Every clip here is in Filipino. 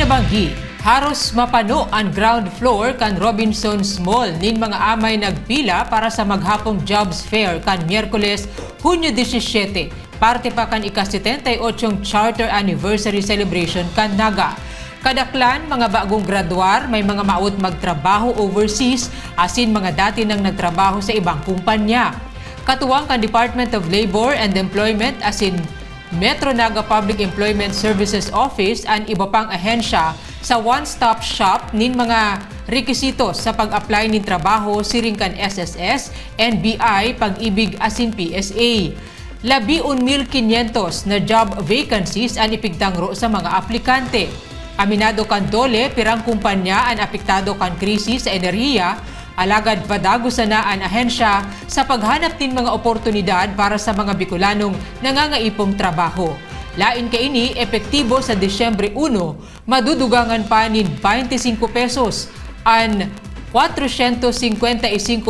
Kinabanggi, haros mapano ang ground floor kan Robinsons Mall nin mga amay nagpila para sa maghapong jobs fair kan Miyerkules, Hunyo 17, parte pa kan ika-78 Charter Anniversary Celebration kan Naga. Kadaklan, mga bagong graduar, may mga maut magtrabaho overseas, asin mga dati nang nagtrabaho sa ibang kumpanya. Katuwang kan Department of Labor and Employment asin Metro Naga Public Employment Services Office ang iba pang ahensya sa one-stop shop nin mga rekisitos sa pag-apply nin trabaho siring kan SSS, NBI, Pag-ibig asin PSA. 11,500 na job vacancies ang ipigtangro sa mga aplikante. Aminado kan Dole, pirang kumpanya ang apektado kan krisis sa enerhiya, alagad padago sana ang ahensya sa paghanap din mga oportunidad para sa mga Bicolanong nangangaipong trabaho. Lain kaini, epektibo sa Disyembre 1, madudugangan pa nin 25 pesos an 455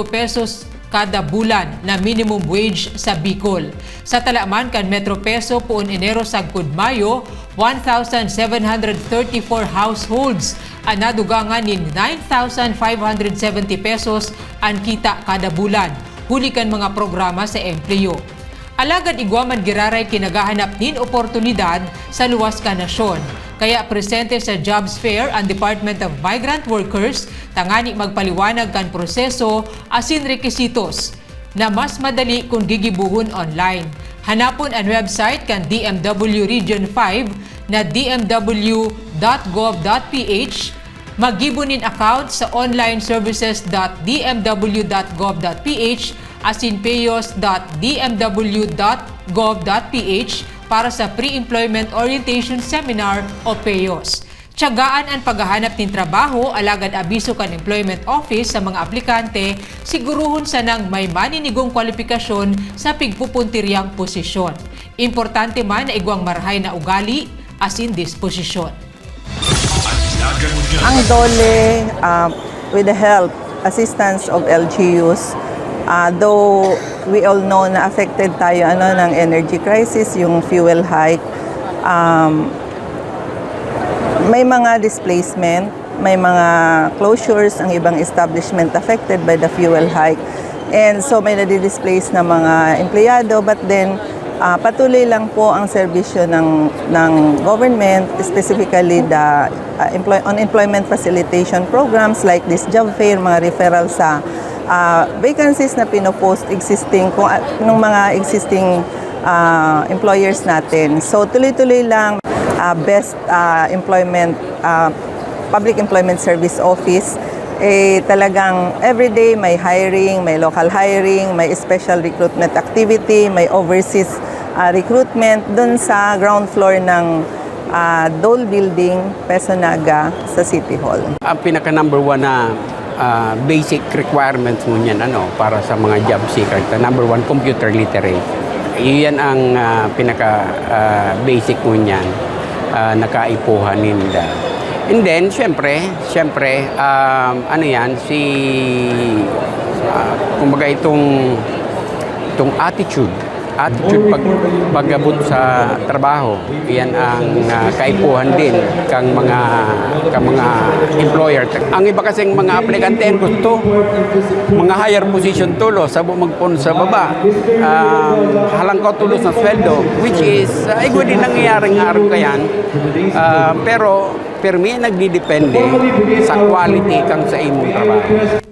pesos kada bulan na minimum wage sa Bicol. Sa talaman kan Metro Peso puon Enero sagkod Mayo, 1,734 households ang nadugangan nin 9,570 pesos ang kita kada bulan. Huli kan mga programa sa empleyo. Alagad igwaman giraray kinagahanap nin oportunidad sa luwas ka nasyon. Kaya presente sa Jobs Fair ang Department of Migrant Workers tangani magpaliwanag kan proseso asin rekisitos na mas madali kung gigibuhon online. Hanapon ang website kan DMW Region 5 na dmw.gov.ph, magibunin account sa onlineservices.dmw.gov.ph asin payos.dmw.gov.ph para sa Pre-Employment Orientation Seminar o PEOS. Tiyagaan ang paghahanap ng trabaho, alagad abiso kan Employment Office sa mga aplikante, siguruhon sa nang may maninigong kwalifikasyon sa pigpupuntiryang posisyon. Importante man na igwang marhay na ugali asin disposisyon. Ang Dole, with the help, assistance of LGUs, though we all know na affected tayo ng energy crisis, yung fuel hike, may mga displacement, may mga closures ang ibang establishment affected by the fuel hike. And so may nadi-displace na mga empleyado, but then patuloy lang po ang serbisyo ng government, specifically the unemployment facilitation programs like this job fair, mga referral sa vacancies na pinopost existing ng mga existing employers natin. So tuloy-tuloy lang. Best Employment Public Employment Service Office, talagang everyday may hiring, may local hiring, may special recruitment activity, may overseas recruitment dun sa ground floor ng Dole Building, Peso Naga sa City Hall. Ang pinaka number one na basic requirements mo niyan para sa mga job seeker. Number one, computer literate. Iyan ang pinaka basic mo niyan. Nakaipuhan nila. And then, syempre, kumbaga itong attitude pagabot sa trabaho, yan ang kaipuhan din kang mga employer. Ang iba kasing mga aplikante gusto mga higher position tulo sa magpon sa baba, halangkaw tulos na sweldo, which is igwa din nangyayaring araw kayan, pero permi nagdidepende sa quality kang sa imong trabaho.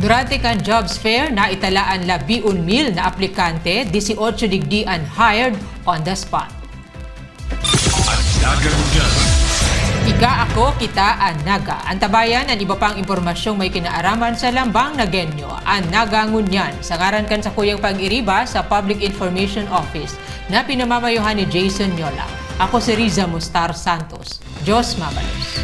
Durante kan Jobs Fair, naitalaan 11,000 na aplikante, 18 digdi ang hired on the spot. Ika ako, kita ang Naga. Antabayan ang iba pang impormasyong may kinaaraman sa lambang na genyo. Ang Naga ngunyan, sa ngaran kan sa Kuyang Pag-iriba sa Public Information Office na pinamamayuhan ni Jason Yola. Ako si Riza Mustar Santos. Diyos mabalos.